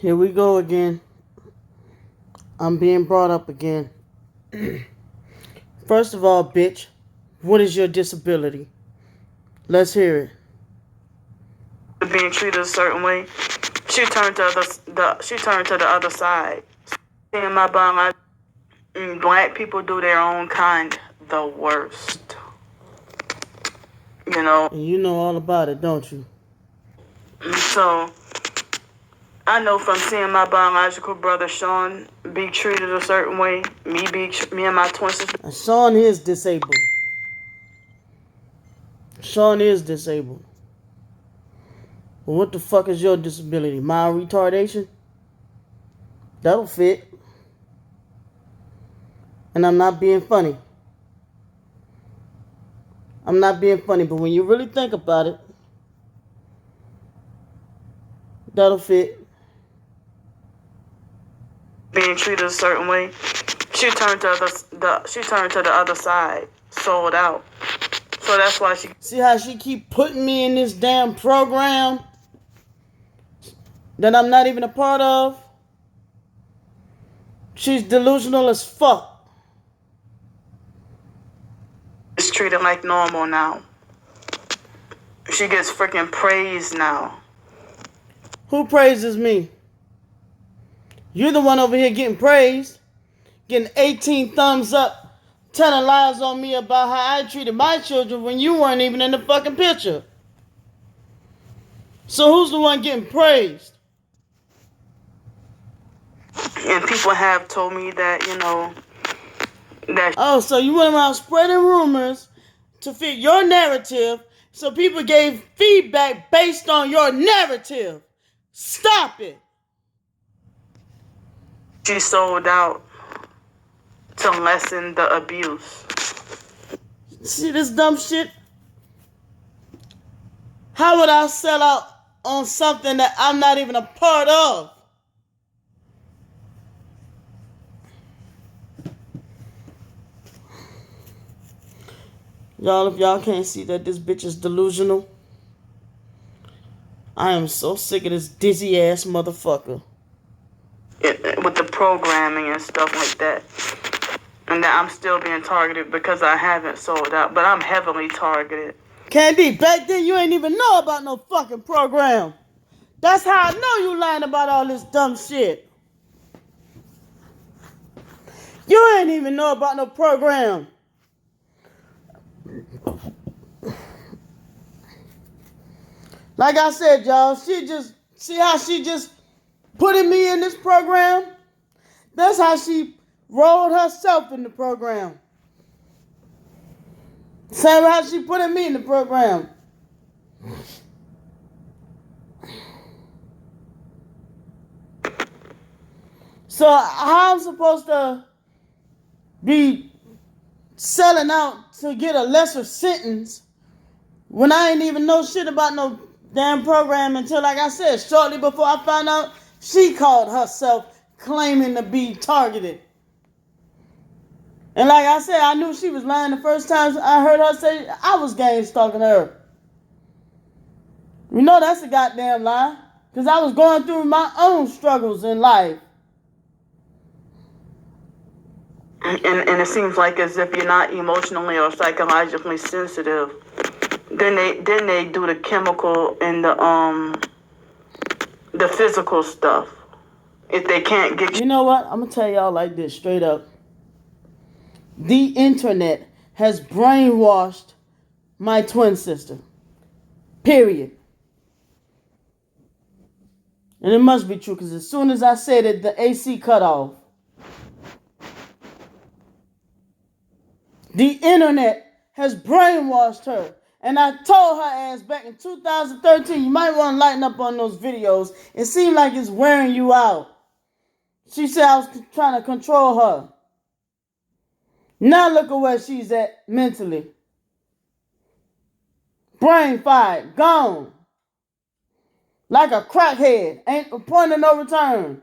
Here we go again. I'm being brought up again. First of all, bitch, what is your disability? Let's hear it. Being treated a certain way, she turned to the other side. In my bond, black people do their own kind the worst. And you know all about it, don't you? So I know from seeing my biological brother Sean be treated a certain way, me and my twin sister. And Sean is disabled. Sean is disabled. Well, what the fuck is your disability? Mild retardation? That'll fit. And I'm not being funny. I'm not being funny, but when you really think about it, that'll fit. Being treated a certain way, she turned to the other side, sold out. So that's why she. See how she keep putting me in this damn program that I'm not even a part of? She's delusional as fuck. It's treated like normal now. She gets freaking praised now. Who praises me? You're the one over here getting praised, getting 18 thumbs up, telling lies on me about how I treated my children when you weren't even in the fucking picture. So who's the one getting praised? And people have told me that, that... Oh, so you went around spreading rumors to fit your narrative, so people gave feedback based on your narrative. Stop it. She sold out to lessen the abuse. See this dumb shit? How would I sell out on something that I'm not even a part of? Y'all, if y'all can't see that this bitch is delusional, I am so sick of this dizzy ass motherfucker. With the programming and stuff like that. And that I'm still being targeted because I haven't sold out. But I'm heavily targeted. Candy, back then you ain't even know about no fucking program. That's how I know you lying about all this dumb shit. You ain't even know about no program. Like I said, y'all, see how she just putting me in this program? That's how she rolled herself in the program. Same how she putting me in the program. So how I'm supposed to be selling out to get a lesser sentence when I ain't even know shit about no damn program until, like I said, shortly before I found out she called herself claiming to be targeted. And like I said, I knew she was lying the first time I heard her say I was gang stalking her. You know that's a goddamn lie. Because I was going through my own struggles in life. And it seems like as if you're not emotionally or psychologically sensitive, then they do the chemical and the physical stuff. If they can't get you know what? I'm gonna tell y'all like this straight up. The internet has brainwashed my twin sister. Period. And it must be true because as soon as I said it, the AC cut off. The internet has brainwashed her. And I told her ass back in 2013, you might want to lighten up on those videos. It seemed like it's wearing you out. She said I was trying to control her. Now look at where she's at mentally. Brain fired, gone. Like a crackhead, ain't a point of no return.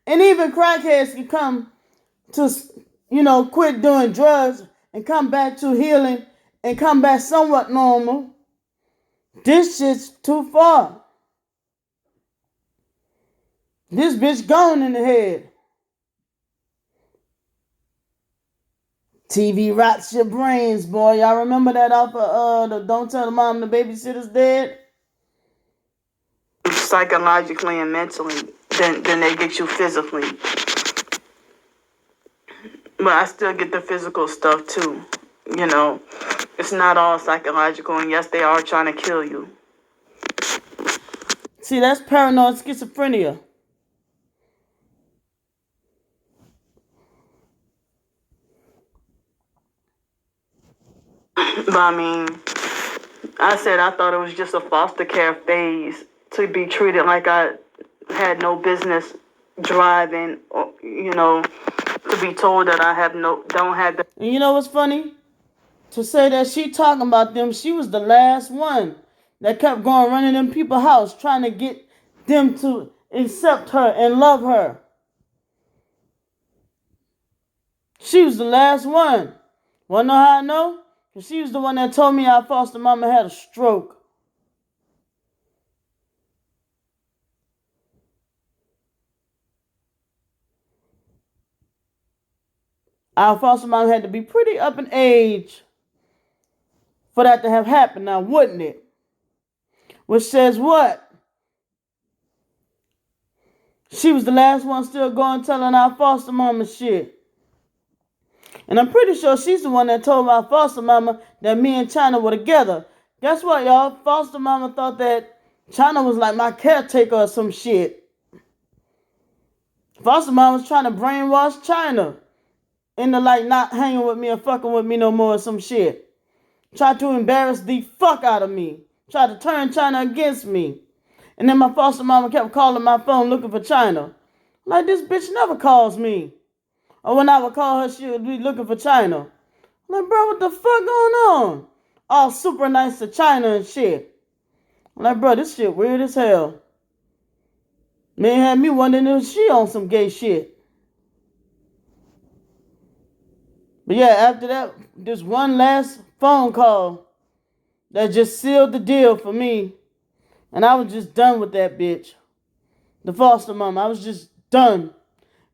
And even crackheads can come to, quit doing drugs and come back to healing and come back somewhat normal. This shit's too far. This bitch gone in the head. TV rots your brains, boy. Y'all remember that off of the Don't Tell the Mom the Babysitter's Dead? Psychologically and mentally than they get you physically. But I still get the physical stuff too. You know, it's not all psychological, and yes, they are trying to kill you. See, that's paranoid schizophrenia. But I mean, I said I thought it was just a foster care phase to be treated like I had no business driving, or, you know, to be told that I don't have the. And you know what's funny? To say that she talking about them, she was the last one that kept going running in people's house trying to get them to accept her and love her. She was the last one. Wanna know how I know? Because she was the one that told me our foster mama had a stroke. Our foster mom had to be pretty up in age for that to have happened now, wouldn't it? Which says what? She was the last one still going telling our foster mama shit. And I'm pretty sure she's the one that told my foster mama that me and China were together. Guess what, y'all? Foster mama thought that China was like my caretaker or some shit. Foster mama was trying to brainwash China into like not hanging with me or fucking with me no more or some shit. Tried to embarrass the fuck out of me. Tried to turn China against me. And then my foster mama kept calling my phone looking for China. Like, this bitch never calls me. Or when I would call her, she would be looking for China. I'm like, bro, what the fuck going on? All super nice to China and shit. I'm like, bro, this shit weird as hell. Man had me wondering if she on some gay shit. But yeah, after that, this one last phone call that just sealed the deal for me. And I was just done with that bitch. The foster mom, I was just done.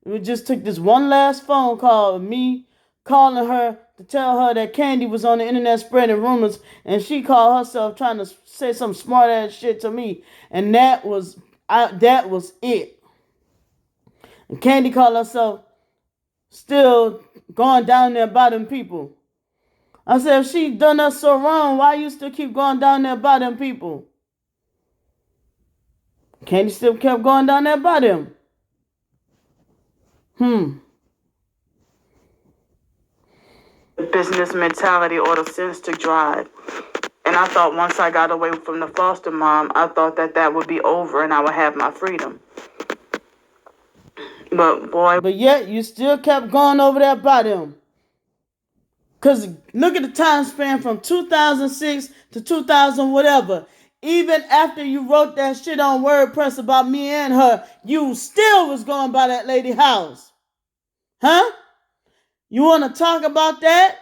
It just took this one last phone call of me calling her to tell her that Candy was on the internet spreading rumors, and she called herself trying to say some smart ass shit to me, and that was it. And Candy called herself still going down there by them people. I said, if she done us so wrong, why you still keep going down there by them people? Candy still kept going down there by them. Business mentality or the sense to drive. And I thought once I got away from the foster mom, I thought that would be over and I would have my freedom. But yet you still kept going over there by them. Because look at the time span from 2006 to 2000 whatever. Even after you wrote that shit on WordPress about me and her, you still was going by that lady house. Huh? You want to talk about that?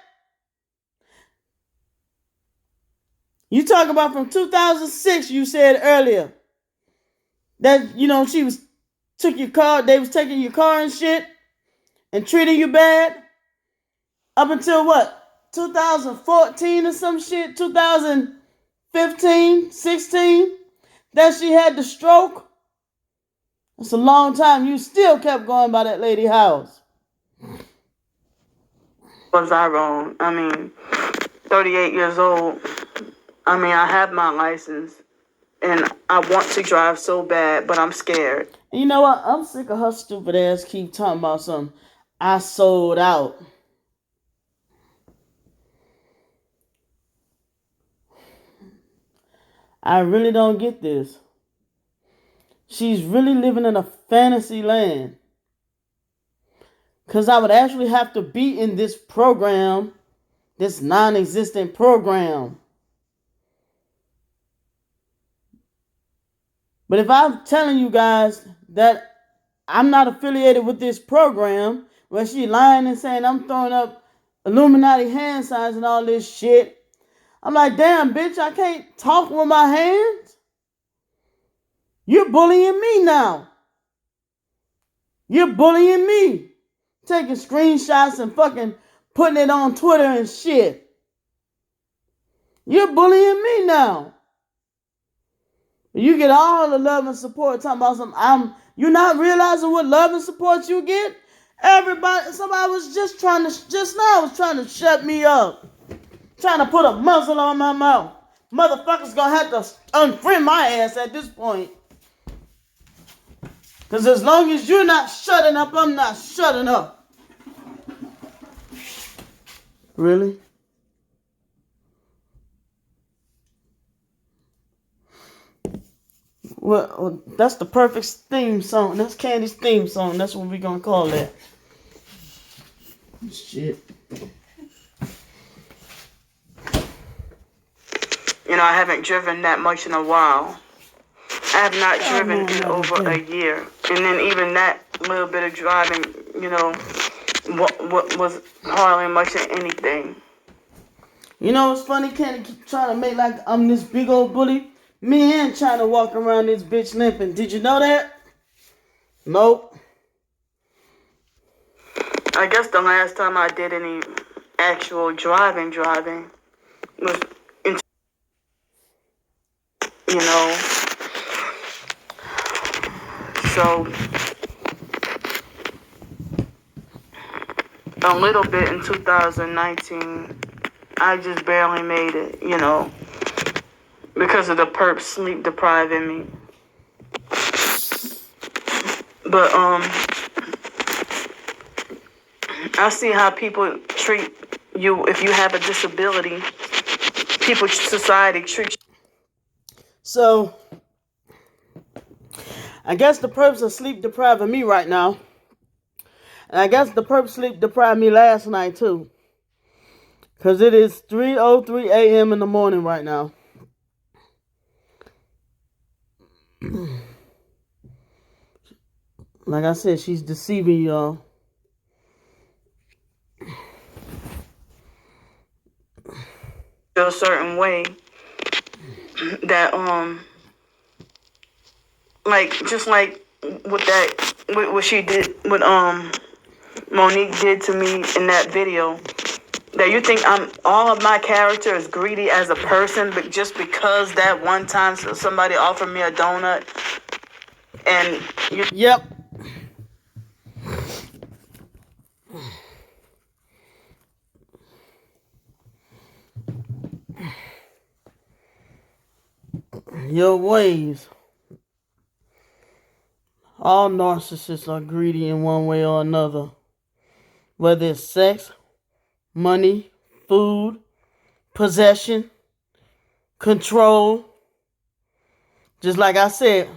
You talk about from 2006, you said earlier. That, you know, they was taking your car and shit and treating you bad. Up until what? 2014 or some shit? 2015, 16? That she had the stroke? That's a long time. You still kept going by that lady house. Was I wrong? I mean, 38 years old. I mean, I have my license. And I want to drive so bad, but I'm scared. And you know what? I'm sick of her stupid ass keep talking about something. I sold out. I really don't get this. She's really living in a fantasy land. Because I would actually have to be in this program, this non-existent program. But if I'm telling you guys that I'm not affiliated with this program, where she lying and saying I'm throwing up Illuminati hand signs and all this shit, I'm like, damn, bitch, I can't talk with my hands? You're bullying me now. You're bullying me. Taking screenshots and fucking putting it on Twitter and shit. You're bullying me now. You get all the love and support talking about you're not realizing what love and support you get? Somebody was just trying to shut me up. Trying to put a muzzle on my mouth. Motherfuckers gonna have to unfriend my ass at this point. Because as long as you're not shutting up, I'm not shutting up. Really? Well, that's the perfect theme song. That's Candy's theme song. That's what we're gonna call that. Shit. You know, I haven't driven that much in a while. I have not driven in over a year. And then even that little bit of driving, you know, what was hardly much of anything. You know what's funny? Candy keep trying to make like I'm this big old bully. Me and trying to walk around this bitch limping. Did you know that? Nope. I guess the last time I did any actual driving was in, you know, so a little bit in 2019, I just barely made it, you know, because of the perp sleep depriving me. But I see how people treat you if you have a disability. Society treats you. So, I guess the perps are sleep depriving me right now. And I guess the perps sleep deprived me last night too. Because it is 3:03 a.m. in the morning right now. Like I said, she's deceiving y'all. A certain way that like just like what she did, what Monique did to me in that video, that you think all of my character is greedy as a person, but just because that one time somebody offered me a donut and you. Yep. Your ways. All narcissists are greedy in one way or another. Whether it's sex, money, food, possession, control. Just like I said,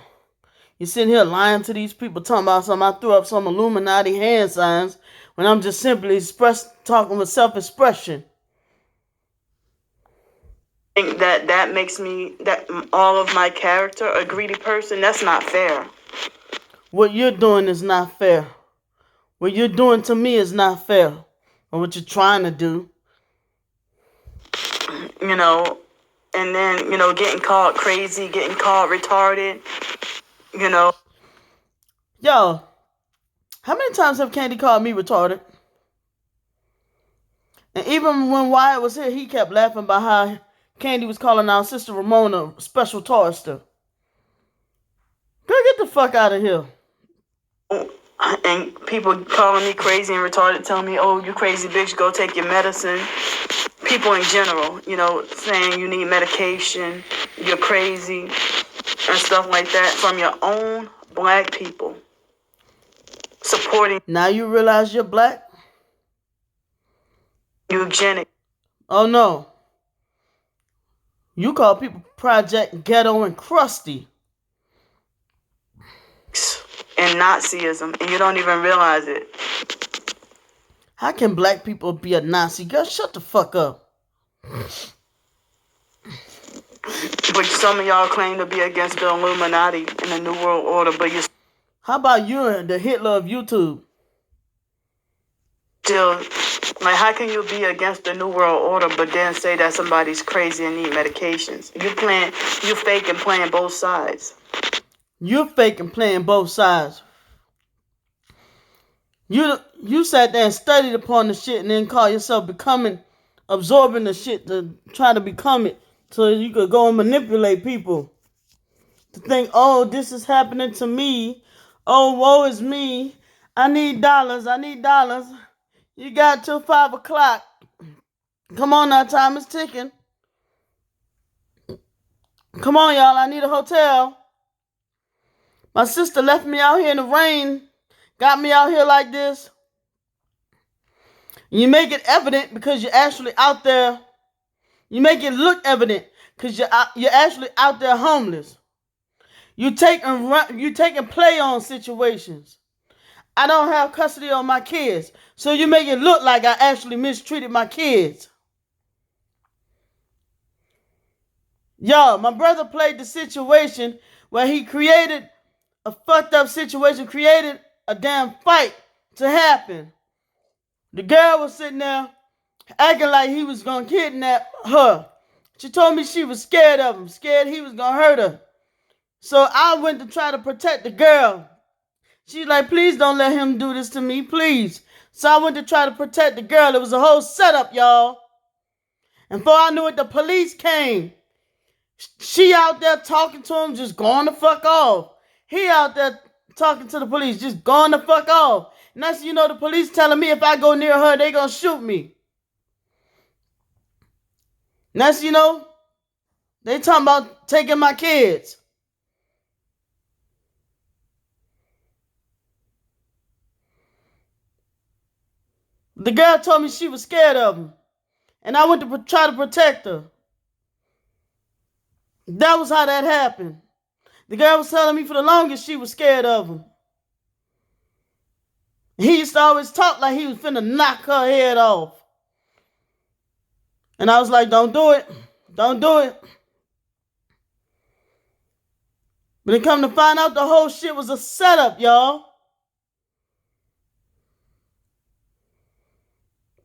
you're sitting here lying to these people talking about something. I threw up some Illuminati hand signs when I'm just simply talking with self-expression. Think that makes me, that all of my character a greedy person. That's not fair. What you're doing is not fair. What you're doing to me is not fair. Or what you're trying to do. You know, and then, you know, getting called crazy, getting called retarded, you know. Yo, how many times have Candy called me retarded? And even when Wyatt was here, he kept laughing about how Candy was calling our sister Ramona special toaster. Girl, get the fuck out of here. And people calling me crazy and retarded, telling me, oh, you crazy bitch, go take your medicine. People in general, you know, saying you need medication, you're crazy, and stuff like that from your own black people. Supporting. Now you realize you're black? Eugenics. Oh no. You call people Project Ghetto and Crusty. And Nazism, and you don't even realize it. How can black people be a Nazi? Girl, shut the fuck up. But some of y'all claim to be against the Illuminati and the New World Order, but you. How about you, the Hitler of YouTube? Still, like, how can you be against the New World Order, but then say that somebody's crazy and need medications? You fake and playing both sides. You're fake and playing both sides. You sat there and studied upon the shit and then call yourself absorbing the shit to try to become it so you could go and manipulate people to think, oh, this is happening to me. Oh, woe is me. I need dollars. You got till 5 o'clock. Come on now, time is ticking. Come on, y'all, I need a hotel. My sister left me out here in the rain, got me out here like this. You make it evident because you're actually out there. You make it look evident because you're actually out there homeless. You taking play on situations. I don't have custody of my kids, so you make it look like I actually mistreated my kids. Y'all, my brother played the situation where he created a fucked up situation, created a damn fight to happen. The girl was sitting there acting like he was gonna kidnap her. She told me she was scared of him, scared he was gonna hurt her. So I went to try to protect the girl. She's like, please don't let him do this to me, please. So I went to try to protect the girl. It was a whole setup, y'all. And before I knew it, the police came. She out there talking to him, just going the fuck off. He out there talking to the police, just going the fuck off. Next thing you know, the police telling me if I go near her, they gonna shoot me. Next thing you know, they talking about taking my kids. The girl told me she was scared of him. And I went to try to protect her. That was how that happened. The girl was telling me for the longest she was scared of him. He used to always talk like he was finna knock her head off. And I was like, don't do it. Don't do it. But it come to find out the whole shit was a setup, y'all.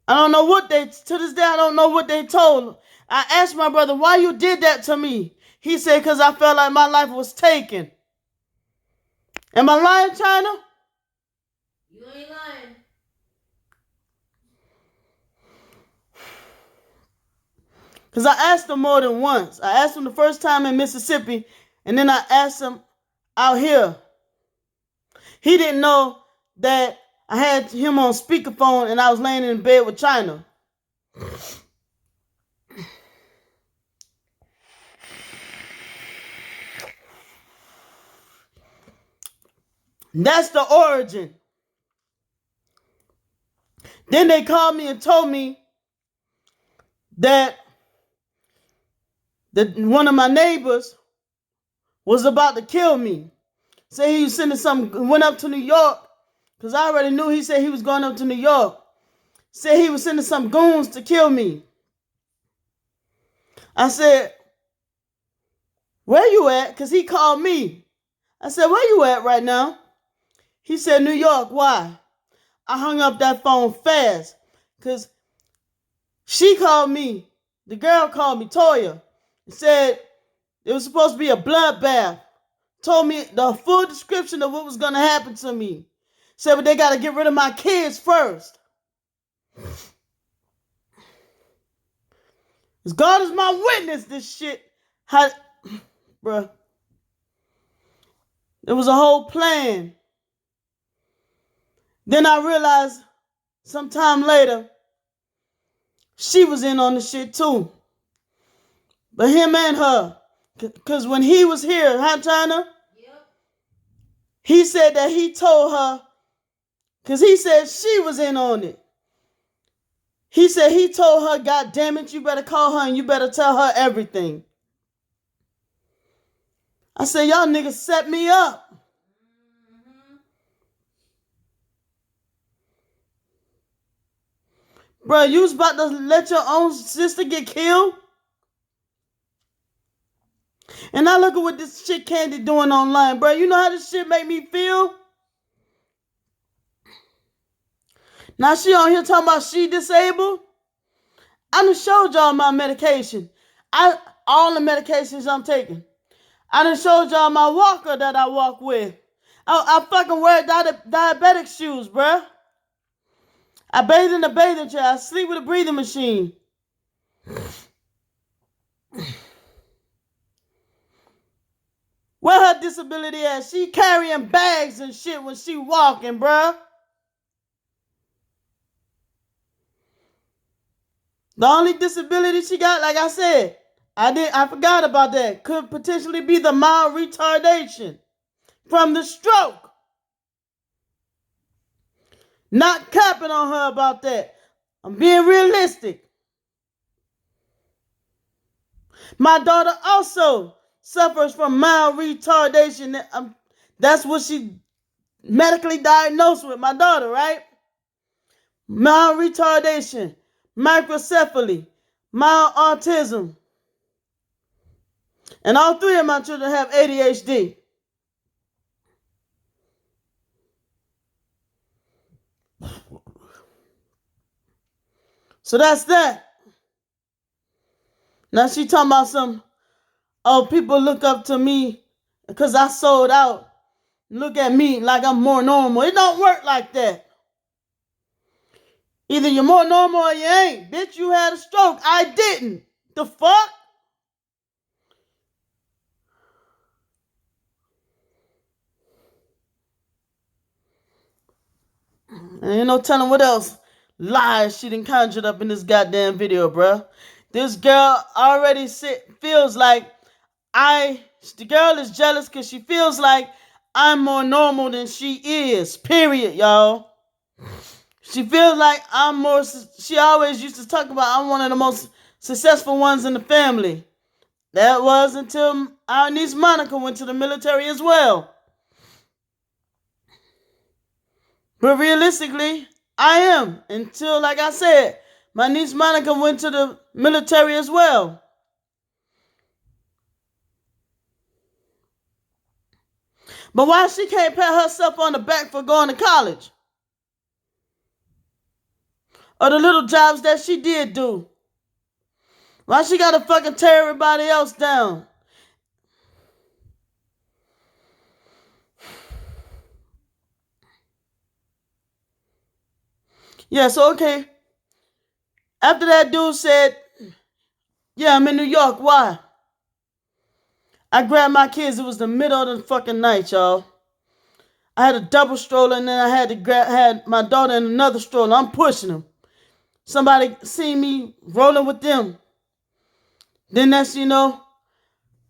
I don't know what to this day, I don't know what they told. I asked my brother, why you did that to me? He said, because I felt like my life was taken. Am I lying, China? You ain't lying. Because I asked him more than once. I asked him the first time in Mississippi, and then I asked him out here. He didn't know that I had him on speakerphone and I was laying in bed with China. That's the origin. Then they called me and told me that one of my neighbors was about to kill me. Say he was sending something, went up to New York, because I already knew he said he was going up to New York. Said he was sending some goons to kill me. I said, where you at? Because he called me. I said, where you at right now? He said, New York. Why? I hung up that phone fast because she called me. The girl called me, Toya, and said it was supposed to be a bloodbath. Told me the full description of what was going to happen to me. Said, but they got to get rid of my kids first. As God is my witness, this shit had, bruh. It was a whole plan. Then I realized sometime later, she was in on the shit too. But him and her. Because when he was here, huh, China? Yep. He said that he told her, because he said she was in on it. He said he told her, God damn it, you better call her and you better tell her everything. I said, y'all niggas set me up. Bro, you was about to let your own sister get killed? And now look at what this shit Candy doing online, bro. You know how this shit make me feel? Now she on here talking about she disabled. I done showed y'all my medication. All the medications I'm taking. I done showed y'all my walker that I walk with. I fucking wear diabetic shoes, bruh. I bathe in the bathing chair. I sleep with a breathing machine. Where her disability at? She carrying bags and shit when she walking, bruh. The only disability she got, like I said, I forgot about that. Could potentially be the mild retardation from the stroke. Not capping on her about that. I'm being realistic. My daughter also suffers from mild retardation. That's what she medically diagnosed with. My daughter, right? Mild retardation, microcephaly, mild autism. And all three of my children have ADHD. So that's that. Now she talking about some, oh, people look up to me because I sold out. Look at me like I'm more normal. It don't work like that. Either you're more normal or you ain't. Bitch, you had a stroke. I didn't. The fuck? And ain't no telling what else lies she done conjured up in this goddamn video, bruh. This girl already feels like the girl is jealous because she feels like I'm more normal than she is. Period, y'all. She feels like I'm more, she always used to talk about I'm one of the most successful ones in the family. That was until our niece Monica went to the military as well. But realistically, I am. Until, like I said, my niece Monica went to the military as well. But why she can't pat herself on the back for going to college? Or the little jobs that she did do? Why she gotta fucking tear everybody else down? Yeah, so okay. After that dude said, yeah, I'm in New York, why? I grabbed my kids, it was the middle of the fucking night, y'all. I had a double stroller and then I had my daughter in another stroller. I'm pushing them. Somebody seen me rolling with them. Then next you know,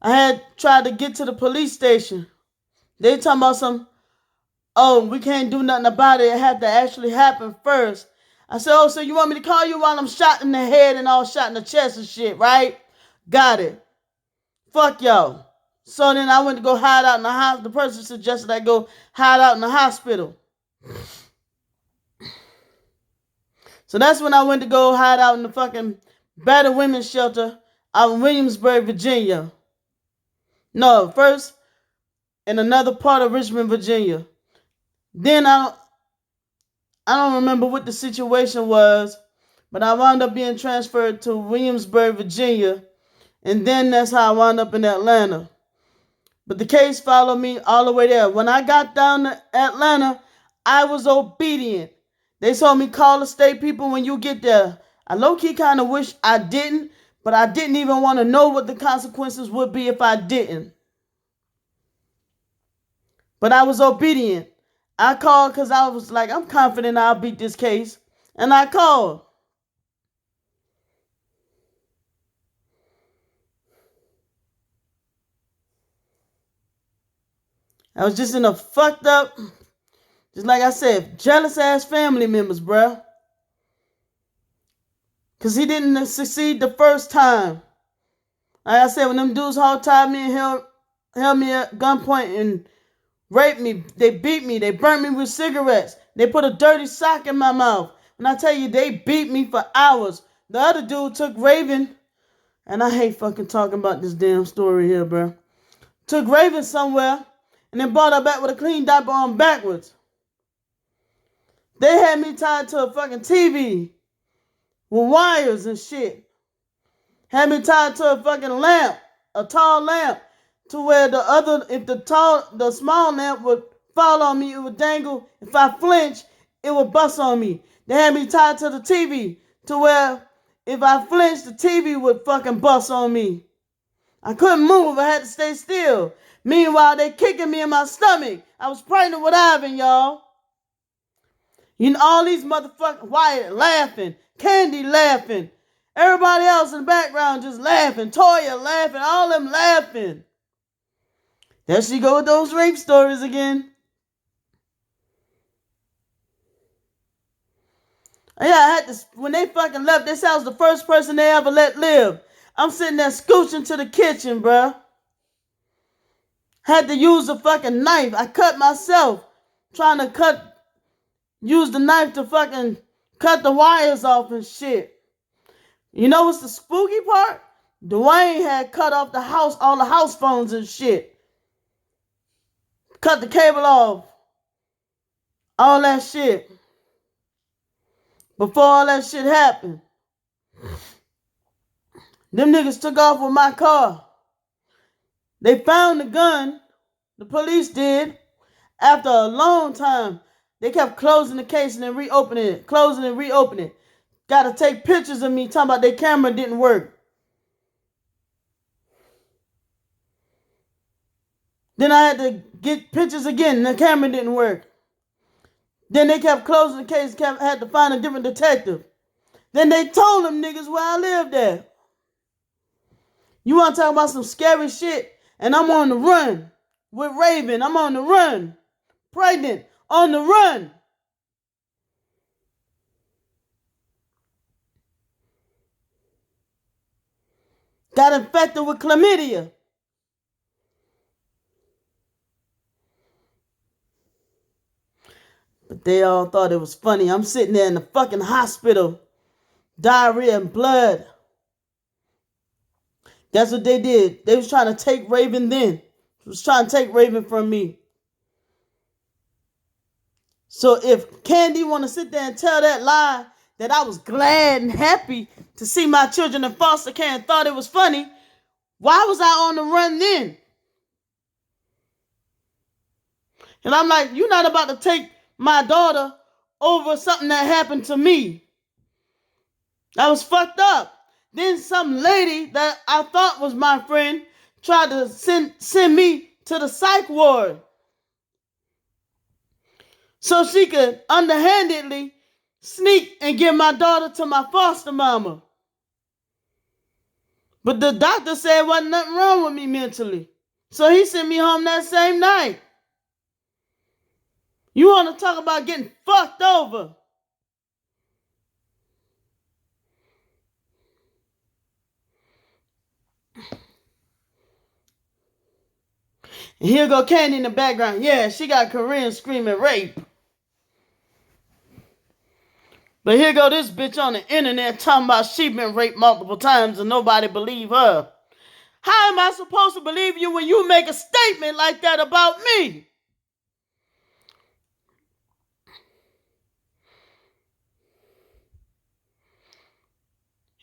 I had tried to get to the police station. They talking about oh, we can't do nothing about it. It had to actually happen first. I said, oh, so you want me to call you while I'm shot in the head and all shot in the chest and shit, right? Got it. Fuck y'all. So then I went to go hide out in the hospital. The person suggested I go hide out in the hospital. So that's when I went to go hide out in the fucking battered women's shelter out in Williamsburg, Virginia. No, first in another part of Richmond, Virginia. Then I don't remember what the situation was, but I wound up being transferred to Williamsburg, Virginia, and then that's how I wound up in Atlanta. But the case followed me all the way there. When I got down to Atlanta, I was obedient. They told me call the state people when you get there. I low-key kind of wish I didn't, but I didn't even want to know what the consequences would be if I didn't. But I was obedient. I called because I was like, I'm confident I'll beat this case. And I called. I was just in a fucked up, just like I said, jealous ass family members, bruh. Because he didn't succeed the first time. Like I said, when them dudes hog tied me and held me at gunpoint and raped me, they beat me, they burnt me with cigarettes, they put a dirty sock in my mouth. And I tell you, they beat me for hours. The other dude took Raven, and I hate fucking talking about this damn story here, bruh. Took Raven somewhere, and then brought her back with a clean diaper on backwards. They had me tied to a fucking TV with wires and shit. Had me tied to a fucking lamp, a tall lamp, to where if the small lamp would fall on me, it would dangle. If I flinch, it would bust on me. They had me tied to the TV to where if I flinched, the TV would fucking bust on me. I couldn't move. I had to stay still. Meanwhile, they kicking me in my stomach. I was pregnant with Ivan, y'all. You know, all these motherfuckers, Wyatt laughing, Candy laughing, everybody else in the background just laughing, Toya laughing, all them laughing. There she go with those rape stories again. Yeah, I had to, when they fucking left, they said I was the first person they ever let live. I'm sitting there scooching to the kitchen, bruh. Had to use a fucking knife. I cut myself trying to use the knife to fucking cut the wires off and shit. You know what's the spooky part? Dwayne had cut off all the house phones and shit. Cut the cable off. All that shit. Before all that shit happened. Them niggas took off with my car. They found the gun. The police did. After a long time, they kept closing the case and then reopening it. Closing and reopening it. Got to take pictures of me talking about their camera didn't work. Then I had to get pictures again and the camera didn't work. Then they kept closing the case, had to find a different detective. Then they told them niggas where I lived at. You want to talk about some scary shit? And I'm on the run with Raven. I'm on the run. Pregnant. On the run. Got infected with chlamydia. But they all thought it was funny. I'm sitting there in the fucking hospital. Diarrhea and blood. That's what they did. They was trying to take Raven then. They was trying to take Raven from me. So if Candy want to sit there and tell that lie that I was glad and happy to see my children in foster care and thought it was funny, why was I on the run then? And I'm like, you're not about to take my daughter over something that happened to me. I was fucked up. Then some lady that I thought was my friend tried to send me to the psych ward so she could underhandedly sneak and give my daughter to my foster mama. But the doctor said wasn't nothing wrong with me mentally. So he sent me home that same night. You want to talk about getting fucked over? And here go Candy in the background. Yeah, she got Korean screaming rape. But here go this bitch on the internet talking about she been raped multiple times and nobody believe her. How am I supposed to believe you when you make a statement like that about me?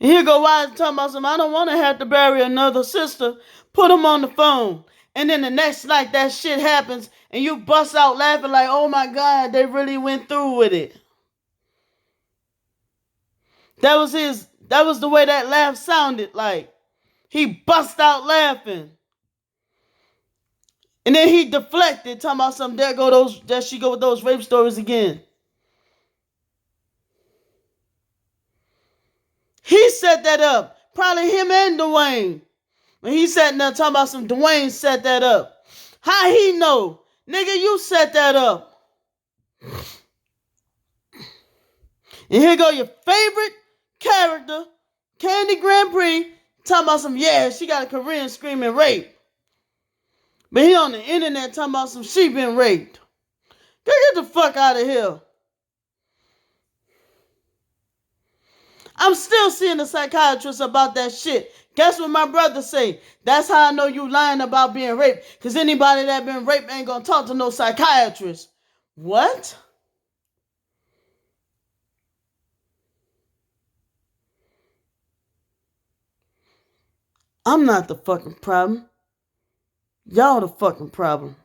And here go Wyatt talking about something. I don't want to have to bury another sister. Put him on the phone. And then the next night that shit happens and you bust out laughing like, oh my God, they really went through with it. That was the way that laugh sounded like. He bust out laughing. And then he deflected, talking about something, there she go with those rape stories again. He set that up. Probably him and Dwayne. When he sat there talking about some, Dwayne set that up. How he know? Nigga, you set that up. And here go your favorite character, Candy Grand Prix, talking about some, yeah, she got a Korean screaming rape. But he on the internet talking about some, she been raped. Get the fuck out of here. I'm still seeing a psychiatrist about that shit. Guess what my brother say? That's how I know you lying about being raped. Because anybody that been raped ain't gonna talk to no psychiatrist. What? I'm not the fucking problem. Y'all the fucking problem.